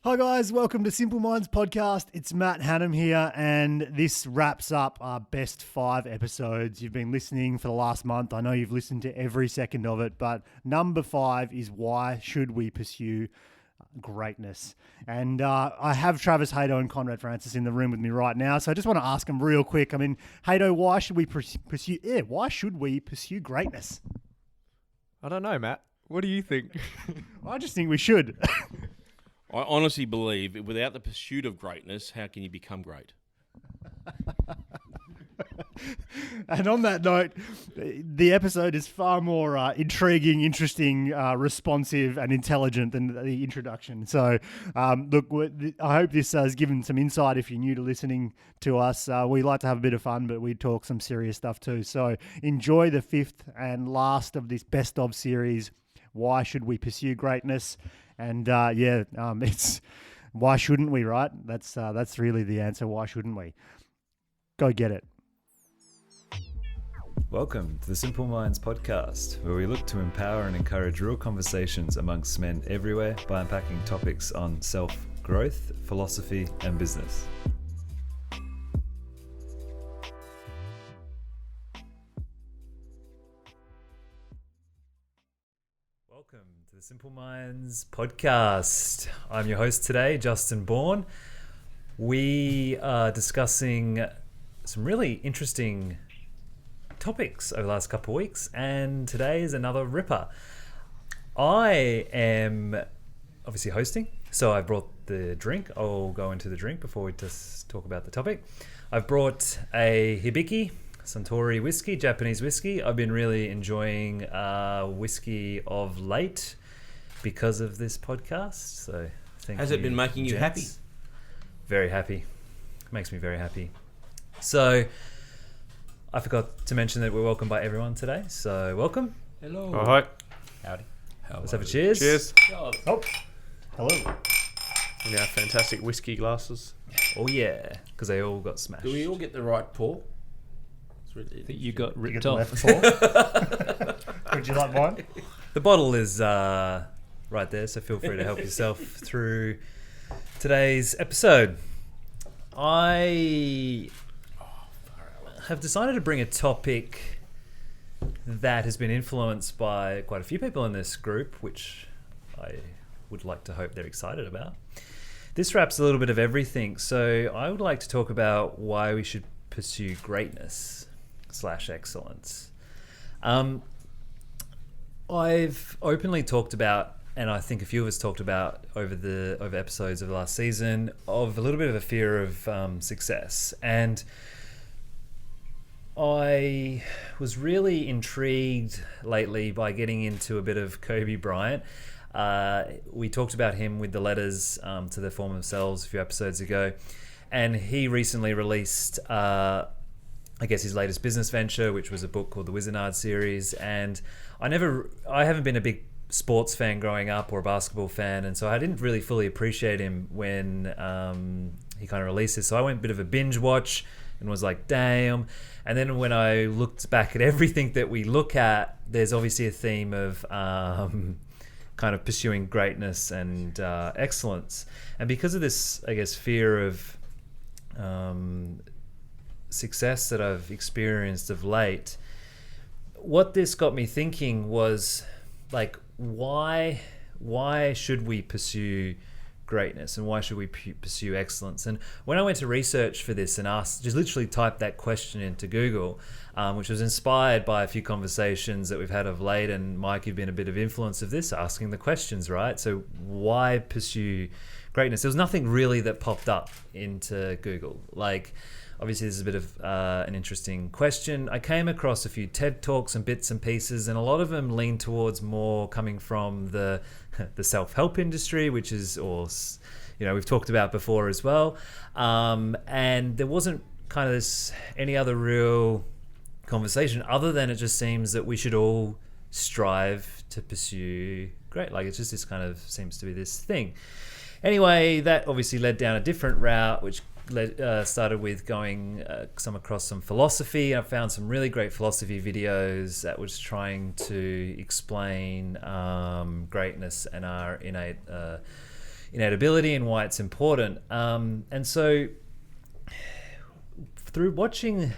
Hi guys, welcome to Simple Minds Podcast. It's Matt Hannum here, and this wraps up our best 5 episodes. You've been listening for the last month. I know you've listened to every second of it, but number 5 is why should we pursue greatness? And I have Travis Hato and Conrad Francis in the room with me right now, so I just want to ask them real quick. I mean, Hato, why should we pursue? Why should we pursue greatness? I don't know, Matt. What do you think? I just think we should. I honestly believe without the pursuit of greatness, how can you become great? And on that note, the episode is far more intriguing, interesting, responsive, and intelligent than the introduction. So, look, I hope this has given some insight if you're new to listening to us. We like to have a bit of fun, but we talk some serious stuff too. So enjoy the 5th and last of this best of series, Why Should We Pursue Greatness? And it's why shouldn't we, right? That's really the answer. Why shouldn't we? Go get it. Welcome to the Simple Minds Podcast, where we look to empower and encourage real conversations amongst men everywhere by unpacking topics on self-growth, philosophy, and business. Welcome to the Simple Minds Podcast. I'm your host today, Justin Bourne. We are discussing some really interesting topics over the last couple of weeks, and today is another ripper. I am obviously hosting, so I brought the drink. I'll go into the drink before we just talk about the topic. I've brought a Hibiki Suntory whiskey, Japanese whiskey. I've been really enjoying whiskey of late because of this podcast. So thank you. Has it been making you happy? Very happy. Makes me very happy. So I forgot to mention that we're welcomed by everyone today. So welcome. Hello. All right. Howdy. Hello. Let's have a cheers. Cheers. Oh, hello. And our fantastic whiskey glasses. Oh yeah, because they all got smashed. Do we all get the right pour? That you got You ripped get the off. left paw. Would you like mine? The bottle is right there, so feel free to help yourself through today's episode. I have decided to bring a topic that has been influenced by quite a few people in this group, which I would like to hope they're excited about. This wraps a little bit of everything, so I would like to talk about why we should pursue greatness/excellence. I've openly talked about, and I think a few of us talked about over episodes of the last season, of a little bit of a fear of success. And I was really intrigued lately by getting into a bit of Kobe Bryant. We talked about him with the letters to their former selves a few episodes ago. And he recently released, his latest business venture, which was a book called the Wizardnard series. And I haven't been a big sports fan growing up or a basketball fan, and so I didn't really fully appreciate him when he kind of released this. So I went a bit of a binge watch and was like, damn. And then when I looked back at everything that we look at, there's obviously a theme of kind of pursuing greatness and excellence. And because of this, I guess, fear of success that I've experienced of late, what this got me thinking was, like, why should we pursue greatness and why should we pursue excellence? And when I went to research for this and just literally typed that question into Google, which was inspired by a few conversations that we've had of late, and Mike, you've been a bit of influence of this, asking the questions, right? So why pursue greatness? There was nothing really that popped up into Google. Like, obviously, this is a bit of an interesting question. I came across a few TED Talks and bits and pieces, and a lot of them lean towards more coming from the self-help industry, which is, we've talked about before as well. And there wasn't kind of any other real conversation other than it just seems that we should all strive to pursue great. Like, it's just this kind of seems to be this thing. Anyway, that obviously led down a different route, which started with going across some philosophy. I found some really great philosophy videos that was trying to explain greatness and our innate innate ability and why it's important. And so through watching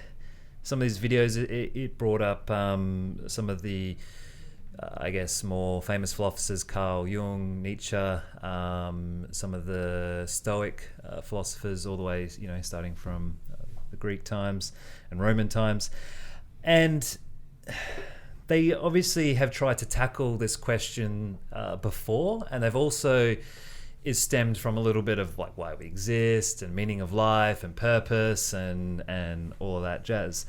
some of these videos, it brought up some of the, I guess, more famous philosophers, Carl Jung, Nietzsche, some of the Stoic philosophers, all the way, starting from the Greek times and Roman times. And they obviously have tried to tackle this question before, and they've also is stemmed from a little bit of like why we exist and meaning of life and purpose and all of that jazz.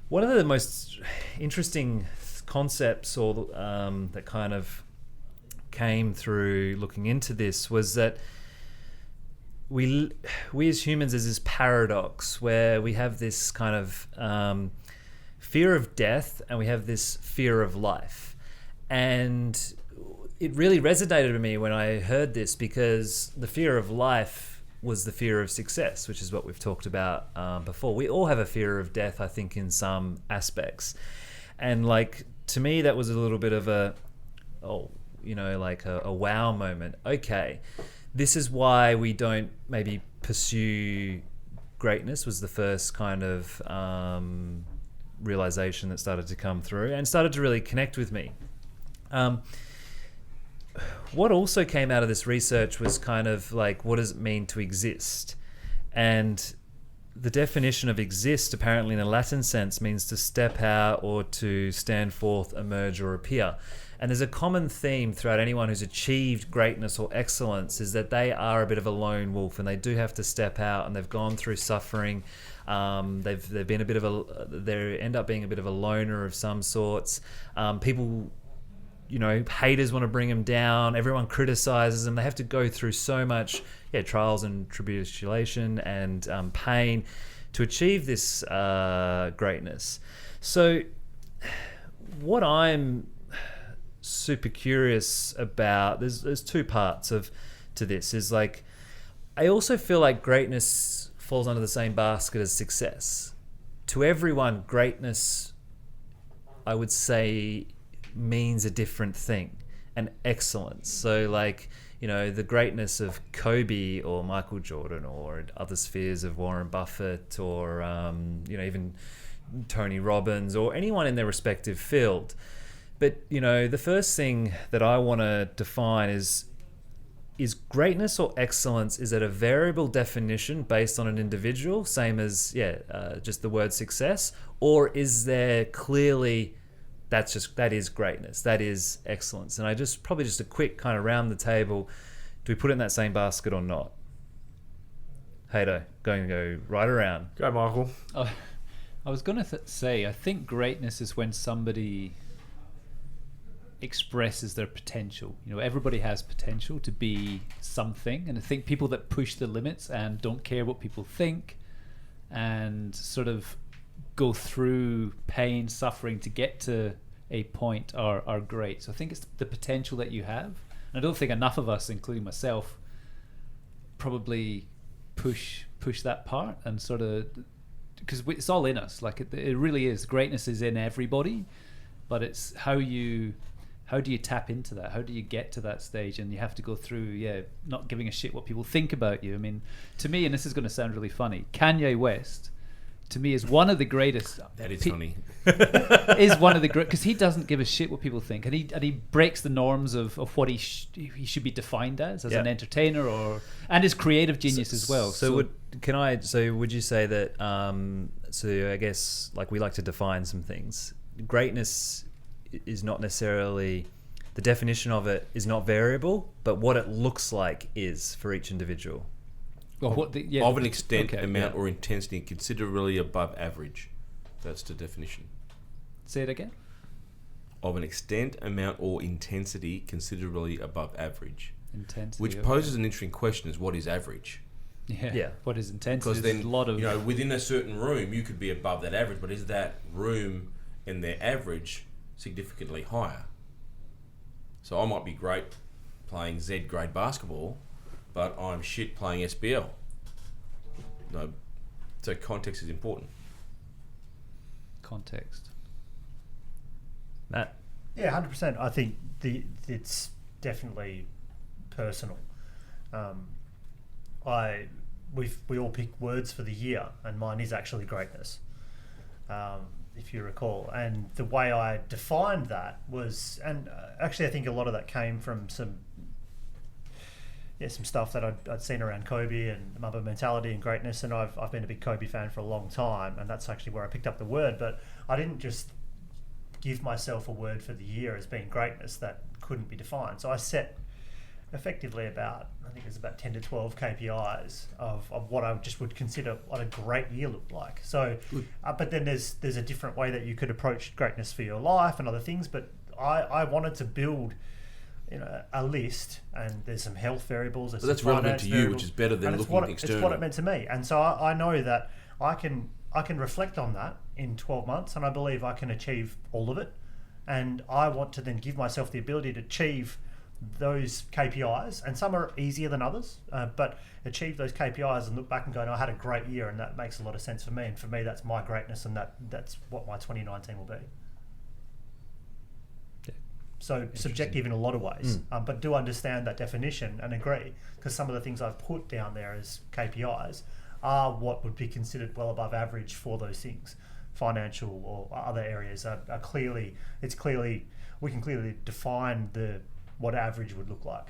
One of the most interesting concepts or that kind of came through looking into this was that we as humans is this paradox where we have this kind of fear of death and we have this fear of life. And it really resonated with me when I heard this, because the fear of life was the fear of success, which is what we've talked about before. We all have a fear of death, I think, in some aspects. And like, to me, that was a little bit of a wow moment. Okay, this is why we don't maybe pursue greatness, was the first kind of realization that started to come through and started to really connect with me. What also came out of this research was kind of like, what does it mean to exist? And the definition of exist, apparently in a Latin sense, means to step out or to stand forth, emerge, or appear. And there's a common theme throughout anyone who's achieved greatness or excellence, is that they are a bit of a lone wolf and they do have to step out, and they've gone through suffering. They've been they end up being a bit of a loner of some sorts. People, haters want to bring them down. Everyone criticizes them. They have to go through so much trials and tribulation and pain to achieve this greatness. So what I'm super curious about, there's two parts to this, is like, I also feel like greatness falls under the same basket as success. To everyone, greatness, I would say, means a different thing, and excellence. So like, the greatness of Kobe or Michael Jordan, or other spheres of Warren Buffett, or even Tony Robbins, or anyone in their respective field. But the first thing that I want to define is greatness or excellence, is it a variable definition based on an individual, same as just the word success, or is there clearly that is greatness, that is excellence? And probably just a quick kind of round the table, do we put it in that same basket or not? Hato, going to go right around. Go, Michael. I was going to say, I think greatness is when somebody expresses their potential. Everybody has potential to be something, and I think people that push the limits and don't care what people think and sort of go through pain, suffering to get to a point are great. So I think it's the potential that you have. And I don't think enough of us, including myself, probably push that part, and sort of, because it's all in us. Like it really is. Greatness is in everybody, but it's how do you tap into that? How do you get to that stage? And you have to go through, not giving a shit what people think about you. I mean, to me, and this is going to sound really funny, Kanye West, to me, is one of the greatest. That is funny. Is one of the great, because he doesn't give a shit what people think, and he breaks the norms of what he should be defined as an entertainer and his creative genius as well. So would you say that? So I guess, like, we like to define some things. Greatness is not necessarily, the definition of it is not variable, but what it looks like is for each individual. Of an extent, amount, or intensity considerably above average. That's the definition. Say it again. Of an extent, amount, or intensity considerably above average. Intensity. Which poses an interesting question: is what is average? Yeah. What is intensity? Because then, a lot of within a certain room, you could be above that average, but is that room and their average significantly higher? So I might be great playing Z grade basketball, but I'm shit playing SBL. No, so context is important. Context. Matt? Yeah, 100%. I think it's definitely personal. we all pick words for the year, and mine is actually greatness, if you recall. And the way I defined that was, and actually I think a lot of that came from some stuff that I'd seen around Kobe and Mamba mentality and greatness, and I've been a big Kobe fan for a long time, and that's actually where I picked up the word. But I didn't just give myself a word for the year as being greatness that couldn't be defined. So I set effectively about 10 to 12 KPIs of what I just would consider what a great year looked like. So, but then there's a different way that you could approach greatness for your life and other things. But I wanted to build, a list, and there's some health variables. But that's relevant to you, which is better than looking external. It's what it meant to me, and so I know that I can reflect on that in 12 months, and I believe I can achieve all of it. And I want to then give myself the ability to achieve those KPIs, and some are easier than others, but achieve those KPIs and look back and go, no, I had a great year, and that makes a lot of sense for me. And for me, that's my greatness, and that's what my 2019 will be. So subjective in a lot of ways, but do understand that definition and agree, because some of the things I've put down there as KPIs are what would be considered well above average for those things. Financial or other areas are clearly, we can clearly define what average would look like.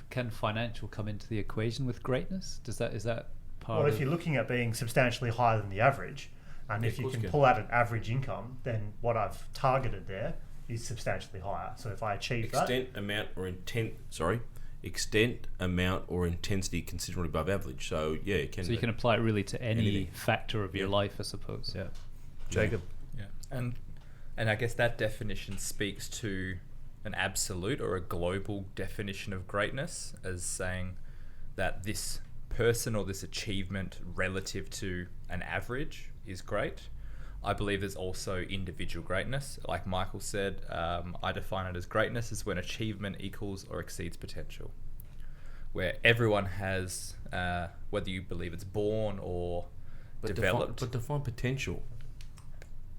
Can financial come into the equation with greatness? Is that part Well, if you're looking at being substantially higher than the average, and if you can pull out an average income, then what I've targeted there is substantially higher. So if I achieve extent, amount, or intensity considerably above average. So yeah, it can. So you can apply it really to any factor of your life, I suppose. Yeah. Jacob. Yeah. And I guess that definition speaks to an absolute or a global definition of greatness, as saying that this person or this achievement relative to an average is great. I believe there's also individual greatness. Like Michael said, I define it as greatness as when achievement equals or exceeds potential, where everyone has, whether you believe it's born or developed. But define potential,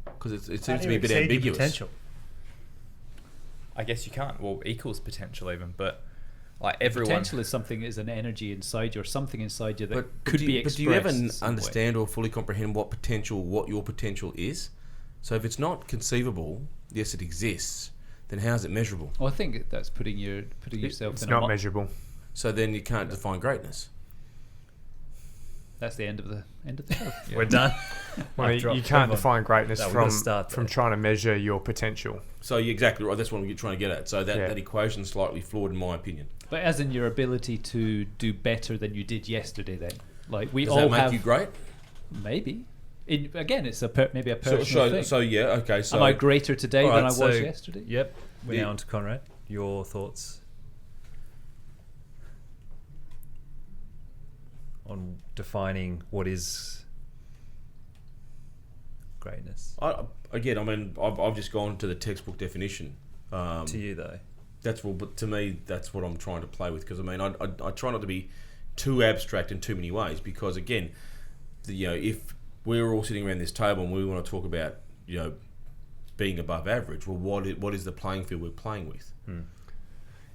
because it seems to be a bit ambiguous. Potential. I guess you can't. Well, equals potential even, but like everyone. Potential is an energy inside you, or something inside you that could be expressed. But do you ever understand or fully comprehend what your potential is? So if it's not conceivable, yes, it exists. Then how is it measurable? Well, I think that's putting yourself. It's not measurable. So then you can't define greatness. That's the end of the show. We're done. Well, you can't define greatness from trying to measure your potential. So you're exactly right. That's what you're trying to get at. So that equation's slightly flawed in my opinion. But as in your ability to do better than you did yesterday, then, like Does that make you great? Maybe. Again, it's maybe a personal thing. So yeah, okay. So am I greater today than I was yesterday? Yep. We're now on to Conrad. Your thoughts on defining what is greatness? I've just gone to the textbook definition. To you though, but to me, that's what I'm trying to play with. Because I try not to be too abstract in too many ways. Because again, if we're all sitting around this table and we want to talk about being above average, well, what is the playing field we're playing with?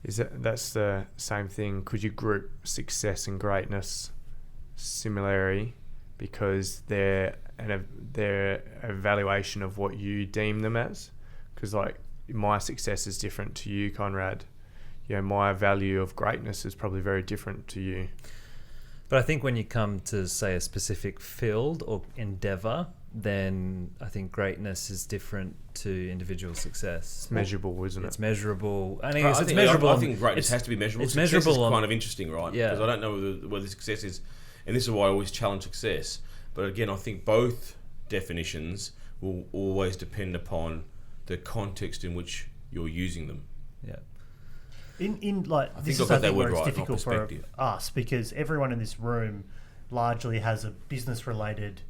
That's the same thing? Could you group success and greatness similarly, because they're an evaluation of what you deem them as? Because like my success is different to you, Conrad. My value of greatness is probably very different to you. But I think when you come to say a specific field or endeavor, then I think greatness is different to individual success. It's measurable, isn't it? It's measurable. I think it's measurable. I think greatness has to be measurable. It's success measurable. Is kind of interesting, right? Yeah. Because I don't know whether success is, and this is why I always challenge success. But again, I think both definitions will always depend upon the context in which you're using them. Yeah. This is where it's difficult for us, because everyone in this room largely has a business-related,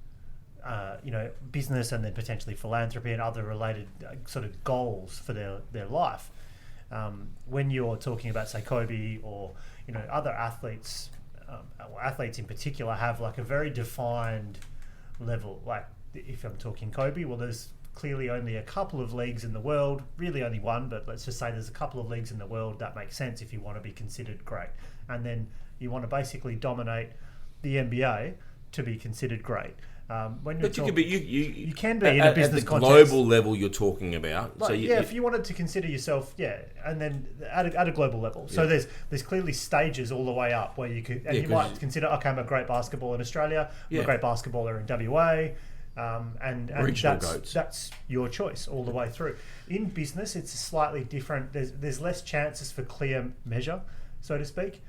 business and then potentially philanthropy and other related sort of goals for their life. When you're talking about, say, Kobe or other athletes, athletes in particular have like a very defined level. Like if I'm talking Kobe, well, there's clearly only a couple of leagues in the world, really only one, but let's just say there's a couple of leagues in the world that makes sense if you want to be considered great. And then you want to basically dominate the NBA to be considered great. When you're But you can be you can be in a business at the context. global level you're talking about. Like, so if you wanted to consider yourself, and then at a global level. So there's clearly stages all the way up where you could, and you might consider, okay, I'm a great basketballer in Australia, I'm a great basketballer in WA, and that's your choice all the way through. In business, it's slightly different. There's less chances for clear measure, so to speak.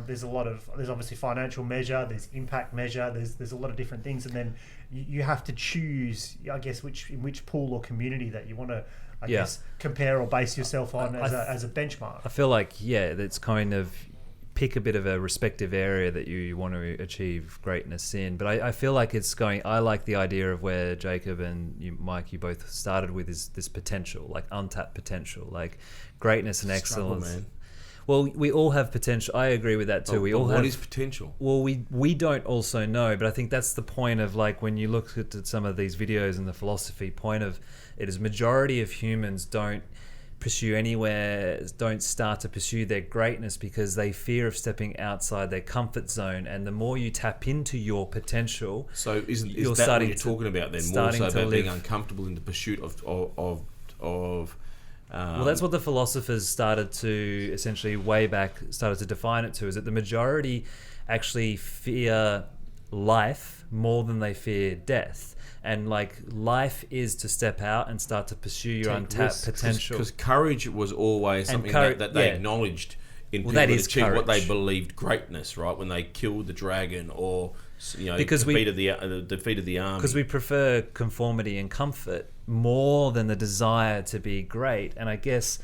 There's obviously financial measure, there's impact measure, there's a lot of different things, and then you have to choose, I guess, which pool or community that you want to, I guess, compare or base yourself on as a benchmark. I feel like, that's kind of pick a bit of a respective area that you want to achieve greatness in. But I feel like I like the idea of where Jacob and you, Mike, you both started with is this potential, like untapped potential, like greatness and excellence. man. Well, we all have potential. I agree with that too. What is potential? Well, we don't also know, but I think that's the point of, like, when you look at some of these videos and the philosophy point of it is majority of humans don't start to pursue their greatness because they fear of stepping outside their comfort zone. And the more you tap into your potential, So is that what you're talking about then? More so about being uncomfortable in the pursuit of well, that's what the philosophers started to essentially started to define it to, is that the majority actually fear life more than they fear death. And like life is to step out and start to pursue your untapped potential. Because courage was always something that they acknowledged in people that achieved what they believed greatness, right? When they killed the dragon or defeated the army. Because we prefer conformity and comfort more than the desire to be great. And I guess,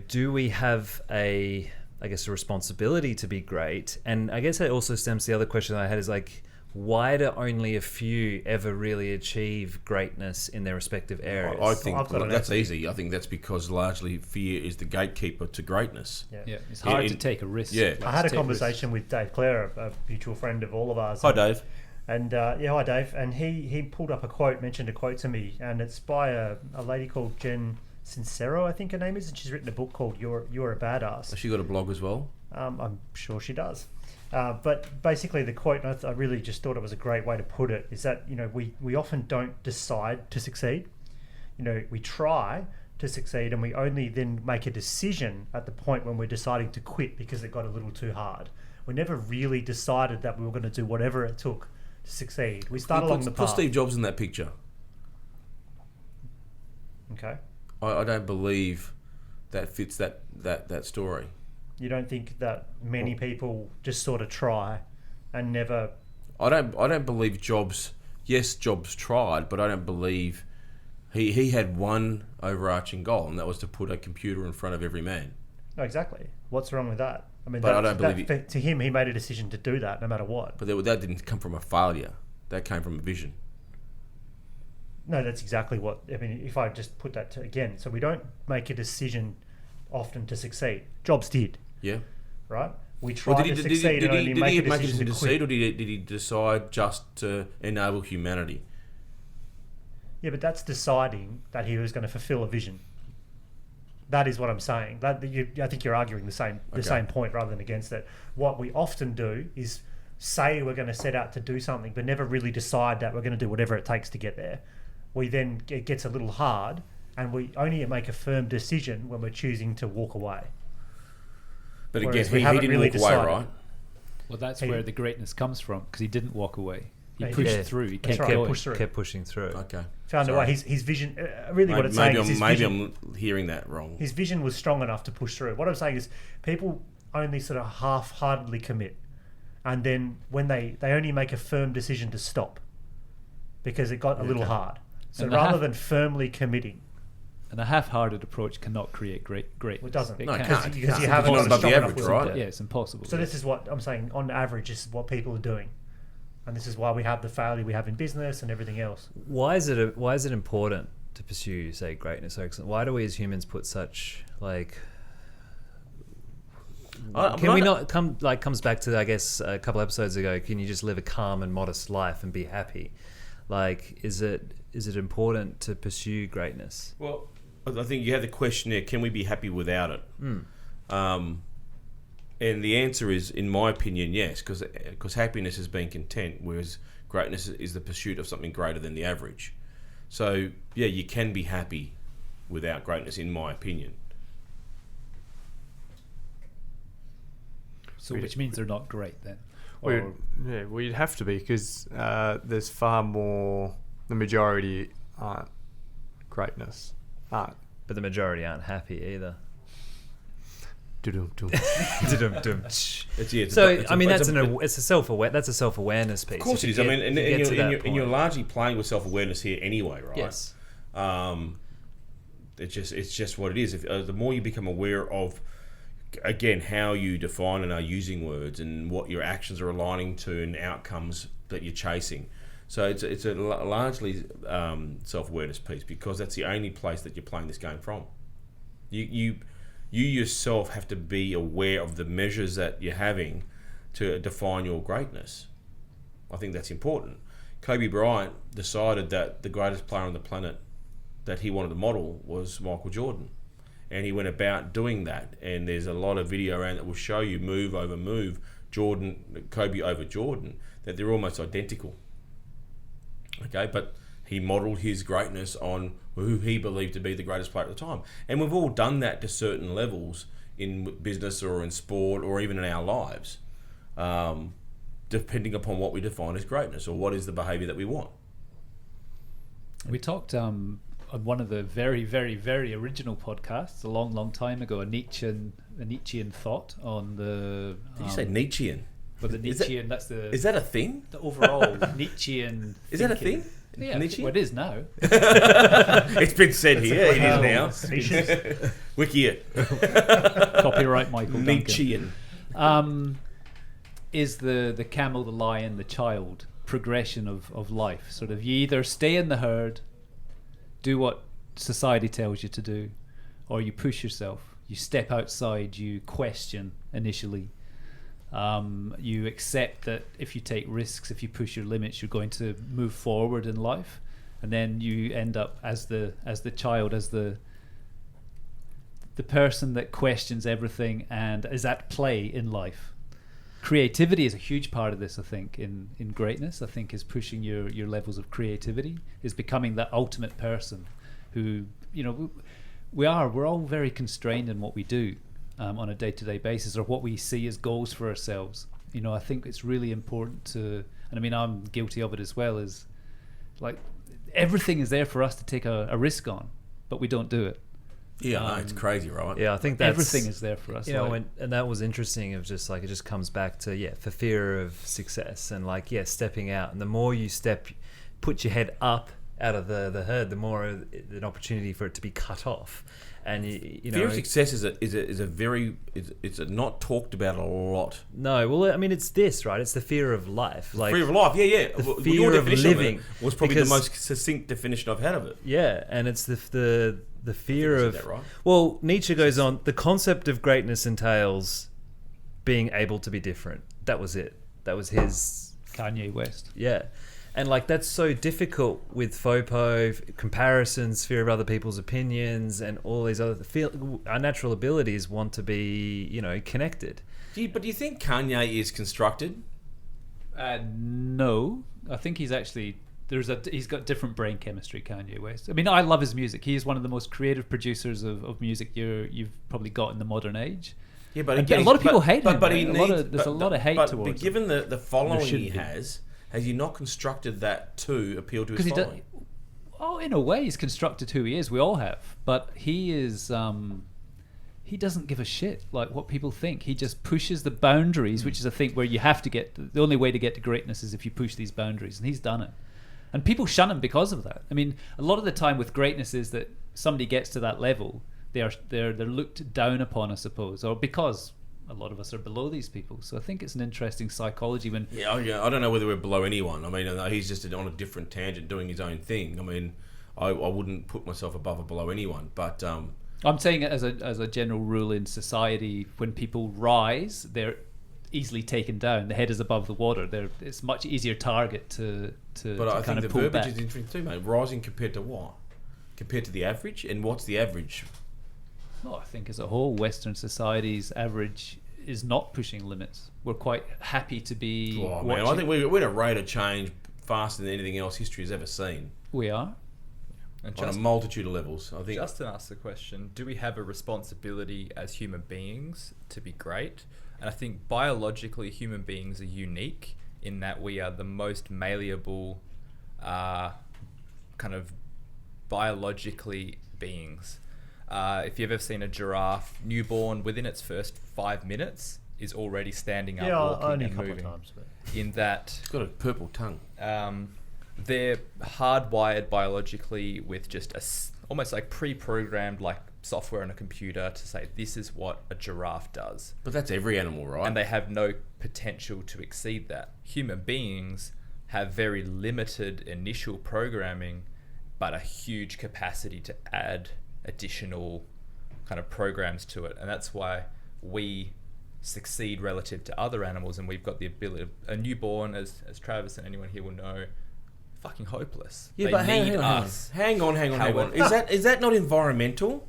do we have a responsibility to be great? And I guess it also stems to the other question that I had is like, why do only a few ever really achieve greatness in their respective areas? I think that's easy. I think that's because largely fear is the gatekeeper to greatness. Yeah, it's hard to take a risk. Yeah. I had a conversation with Dave Clare, a mutual friend of all of ours. Hi, Dave. And hi, Dave. And he pulled up mentioned a quote to me, and it's by a lady called Jen Sincero, I think her name is, and she's written a book called You're a Badass. Has she got a blog as well? I'm sure she does. But basically the quote, and I really just thought it was a great way to put it, is that, we often don't decide to succeed. We try to succeed, and we only then make a decision at the point when we're deciding to quit because it got a little too hard. We never really decided that we were going to do whatever it took to succeed. We start along the path. Put Steve Jobs in that picture. Okay. I don't believe that fits that story. You don't think that many people just sort of try and never... I don't believe Jobs... Yes, Jobs tried, but I don't believe... He had one overarching goal, and that was to put a computer in front of every man. No, exactly. What's wrong with that? I mean, but I don't believe to him, he made a decision to do that no matter what. But that didn't come from a failure. That came from a vision. No, that's exactly what... I mean, if I just put that again. So we don't make a decision often to succeed. Jobs did. Yeah. Right? We try to succeed and only make a decision to quit. Or did he decide just to enable humanity? Yeah, but that's deciding that he was going to fulfill a vision. That is what I'm saying. I think you're arguing the same point rather than against it. What we often do is say we're going to set out to do something, but never really decide that we're going to do whatever it takes to get there. It gets a little hard, and we only make a firm decision when we're choosing to walk away. But again, he didn't really walk away, right? Well, that's where the greatness comes from, because he didn't walk away. He pushed through. He kept pushing through. Okay. Found a way. His vision. What it's saying is his vision. I'm hearing that wrong. His vision was strong enough to push through. What I'm saying is, people only sort of half-heartedly commit, and then when they only make a firm decision to stop, because it got a little hard. So rather than firmly committing. And a half-hearted approach cannot create greatness. Well, it doesn't. No, it can't. Because you haven't got above the average, right? Yeah, it's impossible. So this is what I'm saying. On average, this is what people are doing. And this is why we have the failure we have in business and everything else. Why is it important to pursue, say, greatness or excellence? Why do we as humans put such comes back to, I guess, a couple episodes ago, can you just live a calm and modest life and be happy? Like, is it important to pursue greatness? Well, I think you had the question there, can we be happy without it? And the answer is, in my opinion, yes, because happiness is being content, whereas greatness is the pursuit of something greater than the average. So, yeah, you can be happy without greatness, in my opinion. So which means they're not great then. Well, you'd have to be, because there's far more. The majority aren't greatness. But the majority aren't happy either. Dum-dum. It's a self-awareness piece. Of course it is. I mean, and you're largely playing with self-awareness here anyway, right? Yes. It's just what it is. The more you become aware of, again, how you define and are using words, and what your actions are aligning to, and outcomes that you're chasing. So it's a largely self-awareness piece, because that's the only place that you're playing this game from. You yourself have to be aware of the measures that you're having to define your greatness. I think that's important. Kobe Bryant decided that the greatest player on the planet that he wanted to model was Michael Jordan. And he went about doing that. And there's a lot of video around that will show you move over move, Kobe over Jordan, that they're almost identical. Okay, but he modelled his greatness on who he believed to be the greatest player at the time. And we've all done that to certain levels in business or in sport or even in our lives, depending upon what we define as greatness or what is the behaviour that we want. We talked on one of the very, very, very original podcasts a long, long time ago, a Nietzschean thought on the... Did you say Nietzschean? But the Nietzschean, that's the... Is that a thing? The overall Nietzschean... Is that a thing? Yeah, Nietzschean? well, it is now. It's been said here. It is now. Wiki it. Copyright Michael Duncan. Nietzschean. Is the camel, the lion, the child progression of life. Sort of, you either stay in the herd, do what society tells you to do, or you push yourself. You step outside, you question initially. You accept that if you take risks, if you push your limits, you're going to move forward in life, and then you end up as the child, as the person that questions everything and is at play in life. Creativity is a huge part of this, I think, in greatness. I think is pushing your levels of creativity, is becoming that ultimate person who, we're all very constrained in what we do. On a day-to-day basis, or what we see as goals for ourselves. I think it's really important to, and I mean, I'm guilty of it as well, is like everything is there for us to take a risk on, but we don't do it. Yeah, I know, it's crazy, right? Yeah, I think that's, everything is there for us. And that was interesting, of just like, it just comes back to, for fear of success and stepping out. And the more you put your head up out of the herd, the more an opportunity for it to be cut off. And fear of success is not talked about a lot. No, well, I mean, it's this, right? It's the fear of life. Like, fear of life, yeah. The fear of living was probably the most succinct definition I've had of it. Yeah, and it's the fear of. That right? Well, Nietzsche goes on. The concept of greatness entails being able to be different. That was it. That was his. Kanye West. Yeah. And that's so difficult with FOPO, comparisons, fear of other people's opinions, and all these other... Our natural abilities want to be, connected. But do you think Kanye is constructed? No. I think he's actually... He's got different brain chemistry, Kanye West. I mean, I love his music. He is one of the most creative producers of music you've probably got in the modern age. Yeah, but again, a lot of people hate him. There's a lot of hate towards him. But given the following he has he not constructed that to appeal to his following? In a way, he's constructed who he is. We all have. But he is... he doesn't give a shit like what people think. He just pushes the boundaries, which is a thing where you have to get... The only way to get to greatness is if you push these boundaries. And he's done it. And people shun him because of that. I mean, a lot of the time with greatness is that somebody gets to that level, they're looked down upon, I suppose, or because a lot of us are below these people. So I think it's an interesting psychology when... Yeah, I don't know whether we're below anyone. I mean, he's just on a different tangent doing his own thing. I mean, I wouldn't put myself above or below anyone, but... I'm saying it as a general rule in society, when people rise, easily taken down. The head is above the water. It's much easier target to But I kind think of the pull verbiage back. is interesting too, mate. Rising compared to what? Compared to the average? And what's the average? Well, I think as a whole, Western society's average is not pushing limits. We're quite happy to be Oh, watching. man, I think we're at a rate of change faster than anything else history has ever seen We are. And on a multitude of levels. I think Justin asked the question, do we have a responsibility as human beings to be great? And I think biologically human beings are unique in that we are the most malleable kind of biologically beings. If you've ever seen a giraffe, newborn, within its first 5 minutes is already standing up, walking only a and couple moving. of times. But. In that it's got a purple tongue. they're hardwired biologically with just almost like pre-programmed like software on a computer to say this is what a giraffe does. But that's every animal, right? And they have no potential to exceed that. Human beings have very limited initial programming, but a huge capacity to add additional kind of programs to it. And that's why we succeed relative to other animals, and we've got the ability. A newborn, as Travis and anyone here will know, fucking hopeless. Yeah, they but need hang us. on. However- Is that not environmental?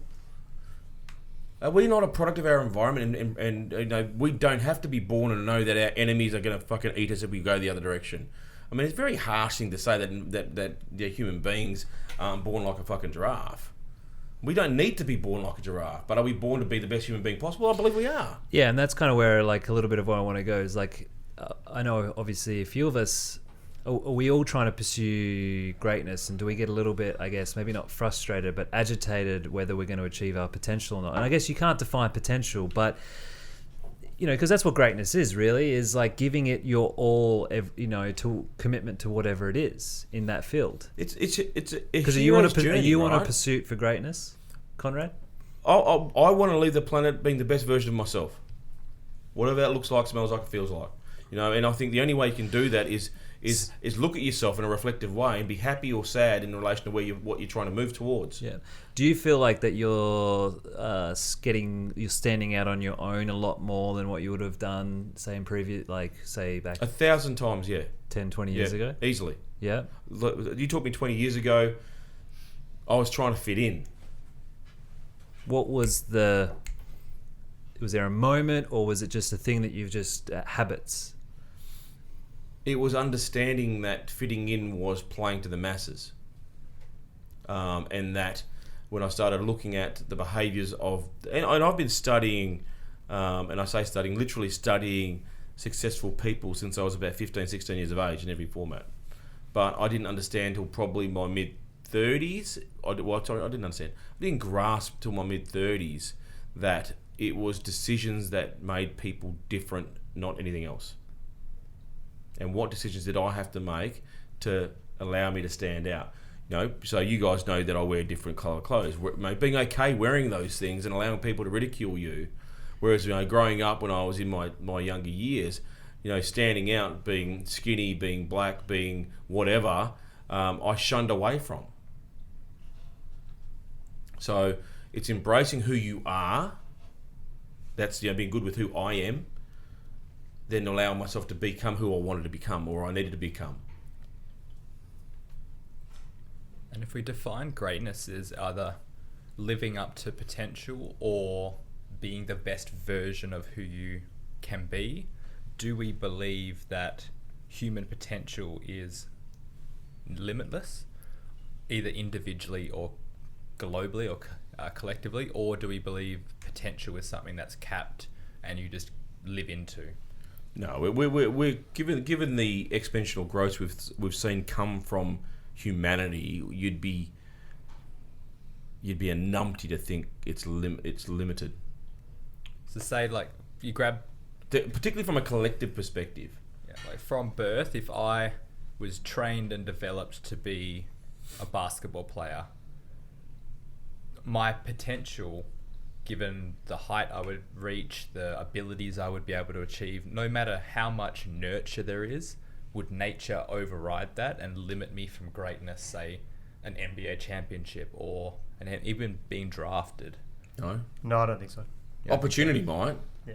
Are we not a product of our environment? And you know, we don't have to be born and know that our enemies are going to fucking eat us if we go the other direction. I mean, it's a very harsh thing to say that they're human beings aren't born like a fucking giraffe. We don't need to be born like a giraffe, but are we born to be the best human being possible? I believe we are. Yeah, and that's kind of where like a little bit of where I want to go is like, I know obviously a few of us, are we all trying to pursue greatness, and do we get a little bit, I guess, maybe not frustrated, but agitated whether we're going to achieve our potential or not? And I guess you can't define potential, but you know, because that's what greatness is really, is like giving it your all, you know, to commitment to whatever it is in that field. It's a Because are hero's you journey, on a right? pursuit for greatness, Conrad? I want to leave the planet being the best version of myself, whatever that looks like, smells like, feels like, you know. And I think the only way you can do that is look at yourself in a reflective way and be happy or sad in relation to what you're trying to move towards. Yeah. Do you feel like that you're standing out on your own a lot more than what you would have done, say in previous, like say back 1,000 times, yeah. 10, 20 years ago? Easily. Yeah. Look, you taught me 20 years ago. I was trying to fit in. What was there a moment, or was it just a thing that you've just habits? It was understanding that fitting in was playing to the masses, and that when I started looking at the behaviours of, and I've been studying, and I say studying, literally studying successful people since I was about 15, 16 years of age in every format. But I didn't understand till probably my mid-30s. I didn't understand. I didn't grasp till my mid-30s that it was decisions that made people different, not anything else. And what decisions did I have to make to allow me to stand out? You know, so you guys know that I wear different colour clothes. Being okay wearing those things and allowing people to ridicule you. Whereas, you know, growing up when I was in my younger years, you know, standing out, being skinny, being black, being whatever, I shunned away from. So it's embracing who you are. That's, you know, being good with who I am. Then allowing myself to become who I wanted to become, or I needed to become. And if we define greatness as either living up to potential or being the best version of who you can be, do we believe that human potential is limitless, either individually or globally or collectively, or do we believe potential is something that's capped and you just live into? No, we're given the exponential growth we've seen come from humanity, you'd be a numpty to think it's limited. So say like you grab, particularly from a collective perspective. yeah, like from birth, if I was trained and developed to be a basketball player, my potential, given the height I would reach, the abilities I would be able to achieve, no matter how much nurture there is, would nature override that and limit me from greatness, say an NBA championship or even being drafted? No, No, I don't think so. opportunity might. Yeah.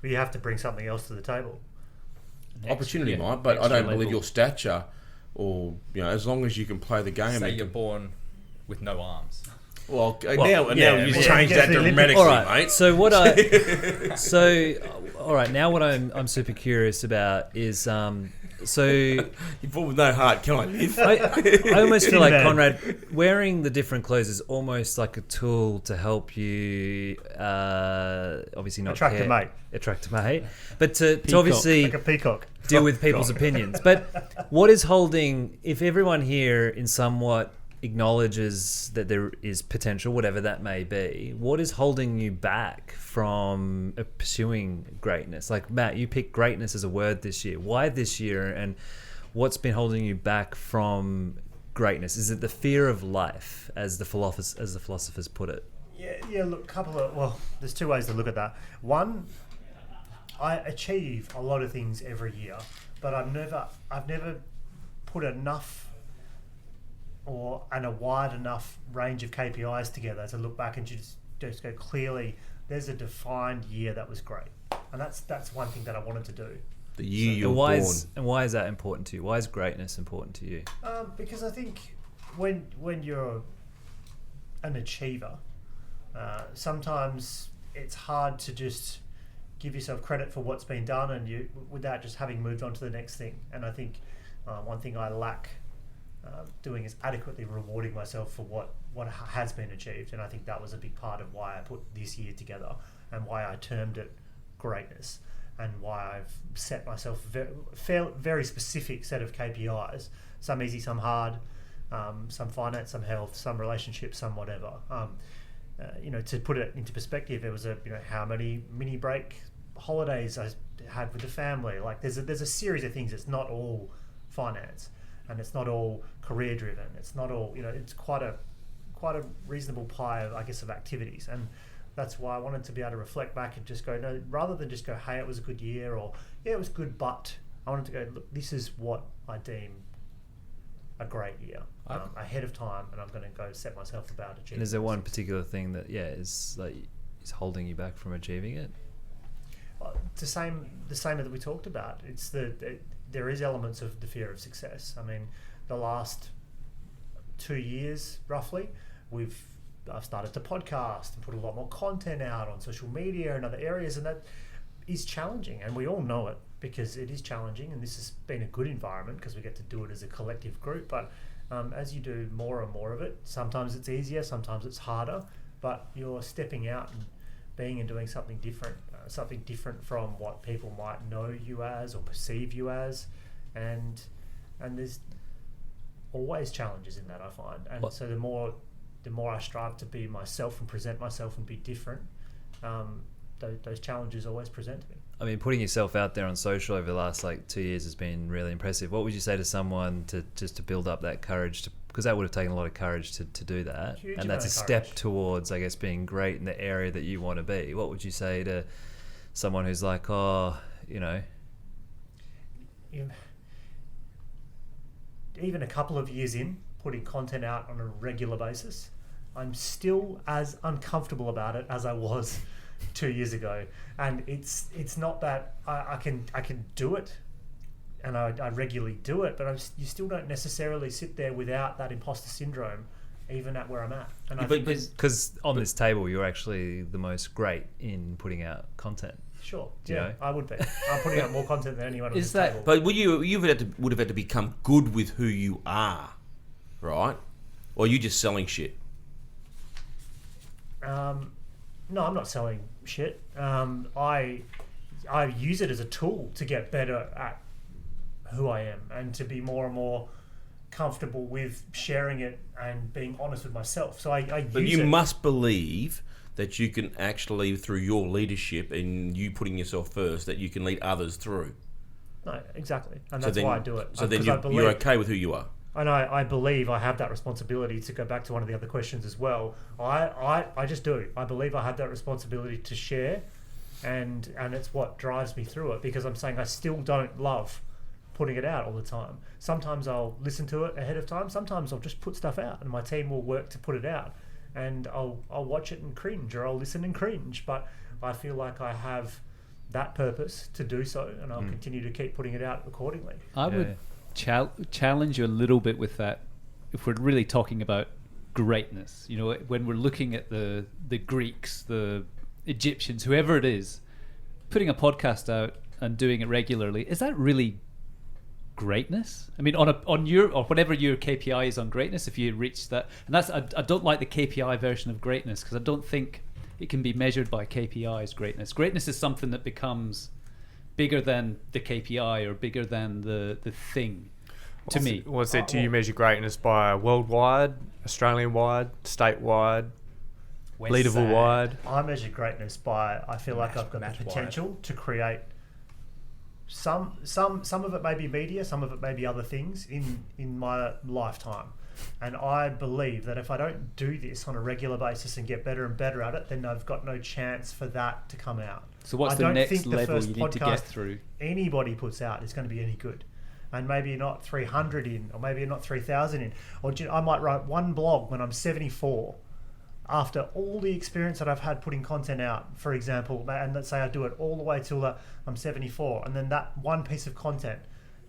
Well, you have to bring something else to the table. Opportunity Yeah, might, but I extra don't believe level. your stature, or as long as you can play the game. Say you you're can- born with no arms. Well, yeah, now you well, change yeah, that the Olympic- dramatically, All right. mate. So all right. Now what I'm super curious about is so You're born with no heart, can I live? I almost feel like Man. Conrad wearing the different clothes is almost like a tool to help you obviously not Attract a mate. attract a mate, but to Peacock. obviously Like a peacock. deal with people's opinions. But what is holding, if everyone here in somewhat acknowledges that there is potential, whatever that may be, what is holding you back from pursuing greatness? Like, Matt, you picked greatness as a word this year. Why this year, and what's been holding you back from greatness? Is it the fear of life, as the philosophers put it? Yeah. Look, there's two ways to look at that. One, I achieve a lot of things every year, but I've never put enough and a wide enough range of KPIs together to look back and just go clearly. There's a defined year that was great, and that's one thing that I wanted to do. The year you And were why born. is that important to you? Why is greatness important to you? Because I think when you're an achiever, sometimes it's hard to just give yourself credit for what's been done and you without just having moved on to the next thing. And I think one thing I lack doing is adequately rewarding myself for what has been achieved. And I think that was a big part of why I put this year together and why I termed it greatness, and why I've set myself very specific set of KPIs, some easy, some hard, some finance, some health, some relationships, some whatever. To put it into perspective, there was how many mini break holidays I had with the family. Like there's a series of things. It's not all finance, and it's not all career driven. It's not all it's quite a reasonable pie of of activities, and that's why I wanted to be able to reflect back and just go, no, rather than just go, hey, it was a good year, or yeah, it was good, but I wanted to go, look, this is what I deem a great year ahead of time, and I'm going to go set myself about achieving. And is there one this. particular thing that is holding you back from achieving it? The same that we talked about. It's there is elements of the fear of success. I mean, the last 2 years roughly, I've started to podcast and put a lot more content out on social media and other areas, and that is challenging, and we all know it because it is challenging, and this has been a good environment because we get to do it as a collective group. But as you do more and more of it, sometimes it's easier, sometimes it's harder, but you're stepping out and being and doing something different from what people might know you as or perceive you as, and there's always challenges in that, I find. And so the more I strive to be myself and present myself and be different, those challenges always present to me. I mean, putting yourself out there on social over the last 2 years has been really impressive. What would you say to someone to build up that courage, because that would have taken a lot of courage to do that, Huge and that's a amount of step courage. towards, I guess, being great in the area that you want to be. What would you say to someone who's like, Even a couple of years in, putting content out on a regular basis, I'm still as uncomfortable about it as I was 2 years ago. And it's not that I can do it, and I regularly do it, but you still don't necessarily sit there without that imposter syndrome, even at where I'm at. And I think because on this table, you're actually the most great in putting out content. sure, Do you yeah, know? I would be. I'm putting out more content than anyone on Is this that- table. But you would have had to become good with who you are, right? Or are you just selling shit? No, I'm not selling shit. I use it as a tool to get better at who I am and to be more and more comfortable with sharing it and being honest with myself. So I But use you it. must believe that you can actually, through your leadership and you putting yourself first, that you can lead others through. No, exactly, and So that's then, why I do it. So then Because I believe, you're okay with who you are. and I believe I have that responsibility. To go back to one of the other questions as well, I just do. I believe I have that responsibility to share, and it's what drives me through it, because I'm saying I still don't love putting it out all the time. Sometimes I'll listen to it ahead of time. Sometimes I'll just put stuff out, and my team will work to put it out, and I'll watch it and cringe, or I'll listen and cringe. But I feel like I have that purpose to do so, and I'll continue to keep putting it out accordingly. I would challenge you a little bit with that. If we're really talking about greatness, you know, when we're looking at the Greeks, the Egyptians, whoever it is, putting a podcast out and doing it regularly, is that really greatness? I mean, on your, or whatever your KPI is on greatness, if you reach that, and that's, I don't like the KPI version of greatness, because I don't think it can be measured by KPIs. Greatness is something that becomes bigger than the KPI or bigger than the thing. To me, What's it? Do you measure greatness by worldwide, Australian-wide, statewide, leaderable-wide? I measure greatness by, I feel like I've got the potential to create some of it may be media, some of it may be other things in my lifetime. And I believe that if I don't do this on a regular basis and get better and better at it, then I've got no chance for that to come out. So what's the next level you need to get through? Anybody puts out is going to be any good. And maybe not 300 in, or maybe not 3,000 in. Or I might write one blog when I'm 74, after all the experience that I've had putting content out, for example, and let's say I do it all the way till I'm 74, and then that one piece of content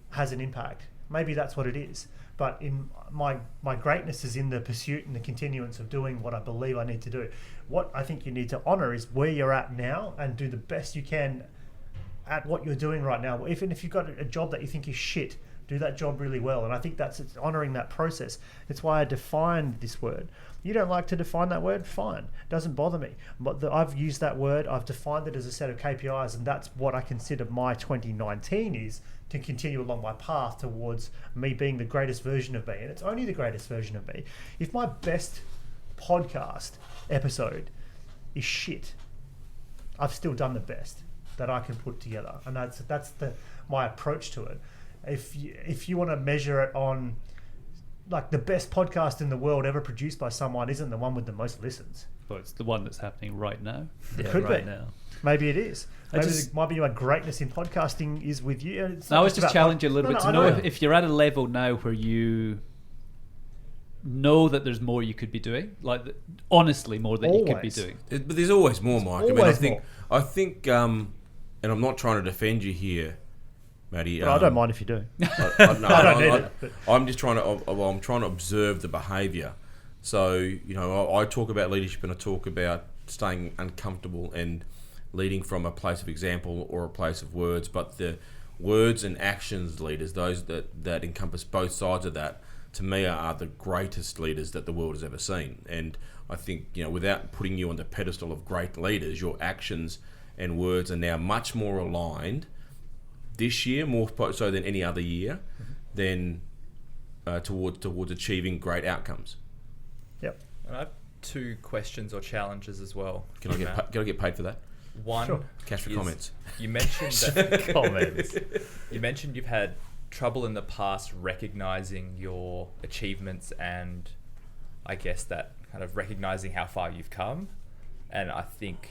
has an impact. Maybe that's what it is. But in my greatness is in the pursuit and the continuance of doing what I believe I need to do. What I think you need to honor is where you're at now and do the best you can at what you're doing right now. Even if you've got a job that you think is shit, do that job really well. And I think it's honoring that process. It's why I defined this word. You don't like to define that word? Fine. It doesn't bother me. But I've used that word, I've defined it as a set of KPIs, and that's what I consider my 2019 is, to continue along my path towards me being the greatest version of me. And it's only the greatest version of me. If my best podcast episode is shit, I've still done the best that I can put together. And that's my approach to it. If you want to measure it on, like, the best podcast in the world ever produced by someone isn't the one with the most listens. Well, it's the one that's happening right now. It could right be. Now. Maybe it is. Maybe it might be my greatness in podcasting is with you. I was just challenging you a little bit to know if you're at a level now where you know that there's more you could be doing, like honestly more that you could be doing. But there's always more, Mike. Always I think, and I'm not trying to defend you here, Matty. I don't mind if you do. I don't need it. I'm just trying to. I'm trying to observe the behaviour. So I talk about leadership and I talk about staying uncomfortable and leading from a place of example or a place of words. But the words and actions leaders, those that encompass both sides of that, to me are the greatest leaders that the world has ever seen. And I think without putting you on the pedestal of great leaders, your actions and words are now much more aligned this year, more so than any other year, than towards achieving great outcomes. Yep. And I have 2 questions or challenges as well. Can I get paid for that? One, sure. Cash for comments. You mentioned that comments. You mentioned you've had trouble in the past recognizing your achievements, and I guess that kind of recognizing how far you've come. And I think,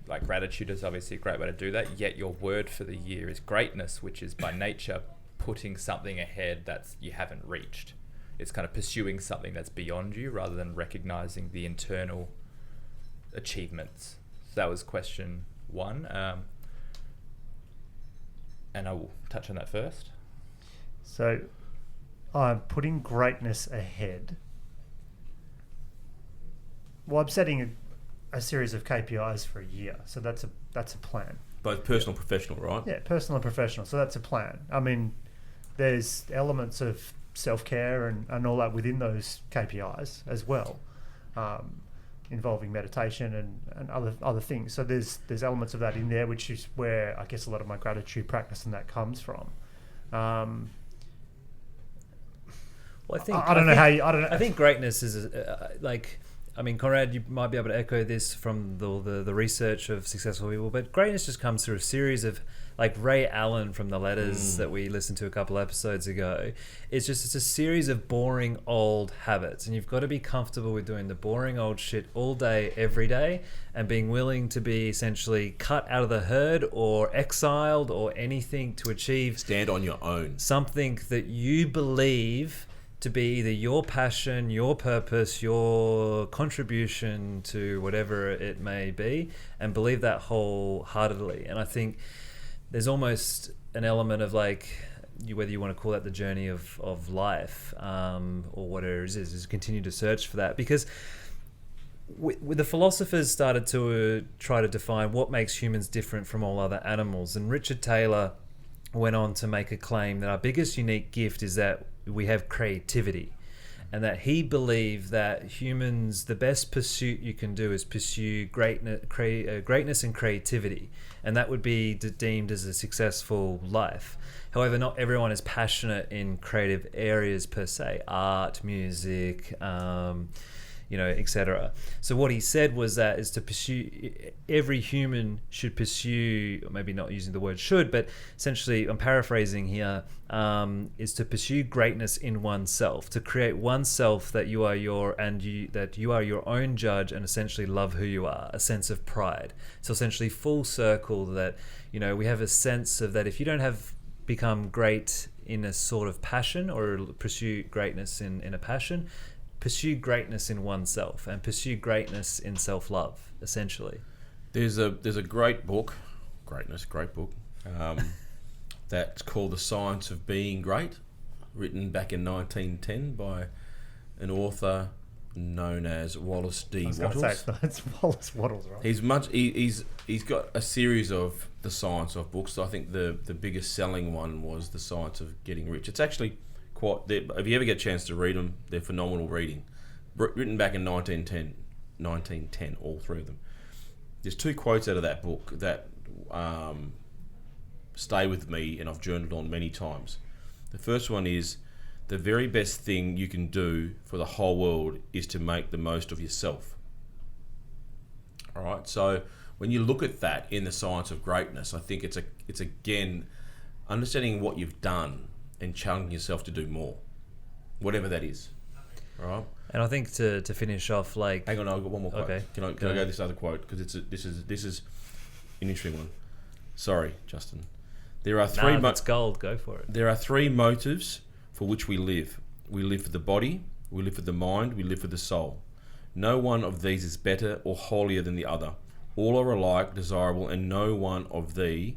like, gratitude is obviously a great way to do that. Yet your word for the year is greatness, which is by nature putting something ahead that you haven't reached. It's kind of pursuing something that's beyond you rather than recognizing the internal achievements. So that was question 1. And I will touch on that first. So I'm putting greatness ahead. Well, I'm setting a series of KPIs for a year. So that's a plan. Both personal and professional, right? Yeah, personal and professional. So that's a plan. I mean, there's elements of self-care and all that within those KPIs as well, involving meditation and other things. So there's elements of that in there, which is where I guess a lot of my gratitude practice and that comes from. Well, I think greatness is Conrad, you might be able to echo this from the research of successful people, but greatness just comes through a series of, like Ray Allen from the letters that we listened to a couple episodes ago. It's a series of boring old habits, and you've got to be comfortable with doing the boring old shit all day, every day, and being willing to be essentially cut out of the herd or exiled or anything to achieve. Stand on your own. Something that you believe to be either your passion, your purpose, your contribution to whatever it may be, and believe that wholeheartedly. And I think there's almost an element of like, whether you want to call that the journey of life, or whatever it is continue to search for that. Because with the philosophers started to try to define what makes humans different from all other animals. And Richard Taylor went on to make a claim that our biggest unique gift is that we have creativity, and that he believed that humans, the best pursuit you can do is pursue greatness and creativity, and that would be deemed as a successful life. However, not everyone is passionate in creative areas per se, art, music, etc. So what he said was that is to pursue, every human should pursue, or maybe not using the word should, but essentially, I'm paraphrasing here, is to pursue greatness in oneself, to create oneself that you are your own judge, and essentially love who you are, a sense of pride. So essentially full circle that, we have a sense of that if you don't have become great in a sort of passion, or pursue greatness in a passion, pursue greatness in oneself and pursue greatness in self-love, essentially. There's a great book, great book, that's called The Science of Being Great, written back in 1910 by an author known as Wallace D. Wattles. It's Wallace Wattles, right? He's got a series of The Science of books. I think the biggest selling one was The Science of Getting Rich. It's actually if you ever get a chance to read them, they're phenomenal reading. Written back in 1910, all three of them. There's two quotes out of that book that stay with me, and I've journaled on many times. The first one is, the very best thing you can do for the whole world is to make the most of yourself. All right, so when you look at that in The Science of Greatness, I think it's again understanding what you've done and challenging yourself to do more, whatever that is. All right. And I think to finish off, like, hang on, I've got one more quote. Okay. Can I go this other quote, because this is an interesting one. Sorry, Justin. There are three. If it's gold, go for it. There are three motives for which we live. We live for the body, we live for the mind, we live for the soul. No one of these is better or holier than the other. All are alike desirable, and no one of the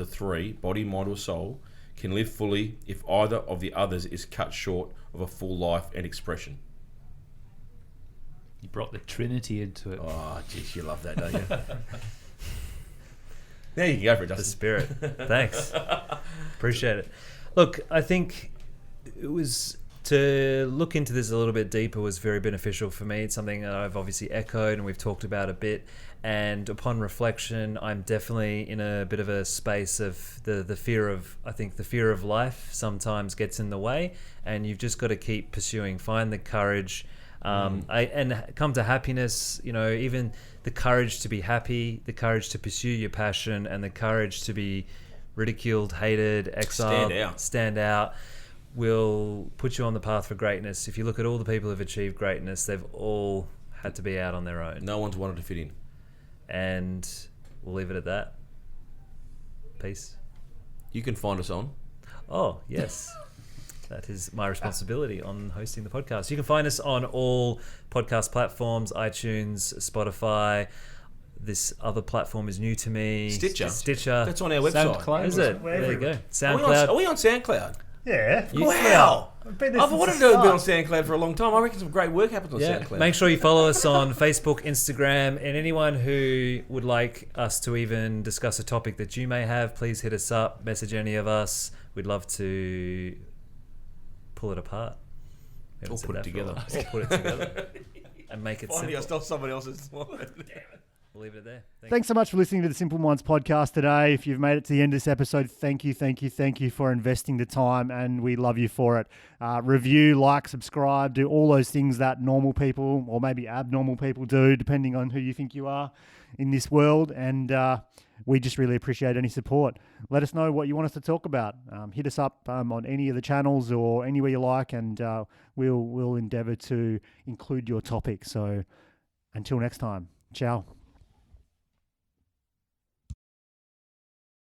three, body, mind, or soul, can live fully if either of the others is cut short of a full life and expression. You brought the Trinity into it. Oh, geez, you love that, don't you? There you can go for it, Justin. The spirit. Thanks. Appreciate it. Look, I think it was, to look into this a little bit deeper was very beneficial for me. It's something that I've obviously echoed and we've talked about a bit. And upon reflection, I'm definitely in a bit of a space of the fear of, I think the fear of life sometimes gets in the way, and you've just got to keep pursuing, find the courage, and come to happiness, even the courage to be happy, the courage to pursue your passion, and the courage to be ridiculed, hated, exiled, stand out will put you on the path for greatness. If you look at all the people who've achieved greatness, they've all had to be out on their own. No one's wanted to fit in. And we'll leave it at that. Peace. You can find us on. Oh, yes. That is my responsibility on hosting the podcast. You can find us on all podcast platforms, iTunes, Spotify. This other platform is new to me. Stitcher. That's on our website. SoundCloud. Is it? There you go. SoundCloud. Are we on SoundCloud? Yeah. Wow. I've been there I've since wanted the to be on start. SoundCloud for a long time. I reckon some great work happens on Yeah. SoundCloud. Make sure you follow us on Facebook, Instagram, and anyone who would like us to even discuss a topic that you may have, please hit us up, message any of us. We'd love to pull it apart. We haven't Or said put it that for a together. while. Or put it together and make it Finally, I simple. stole someone else's one. We'll leave it there. Thanks so much for listening to the Simple Minds podcast today. If you've made it to the end of this episode, thank you for investing the time, and we love you for it. Review, like, subscribe, do all those things that normal people or maybe abnormal people do, depending on who you think you are in this world. And we just really appreciate any support. Let us know what you want us to talk about. Hit us up on any of the channels or anywhere you like, and we'll endeavour to include your topic. So until next time, ciao.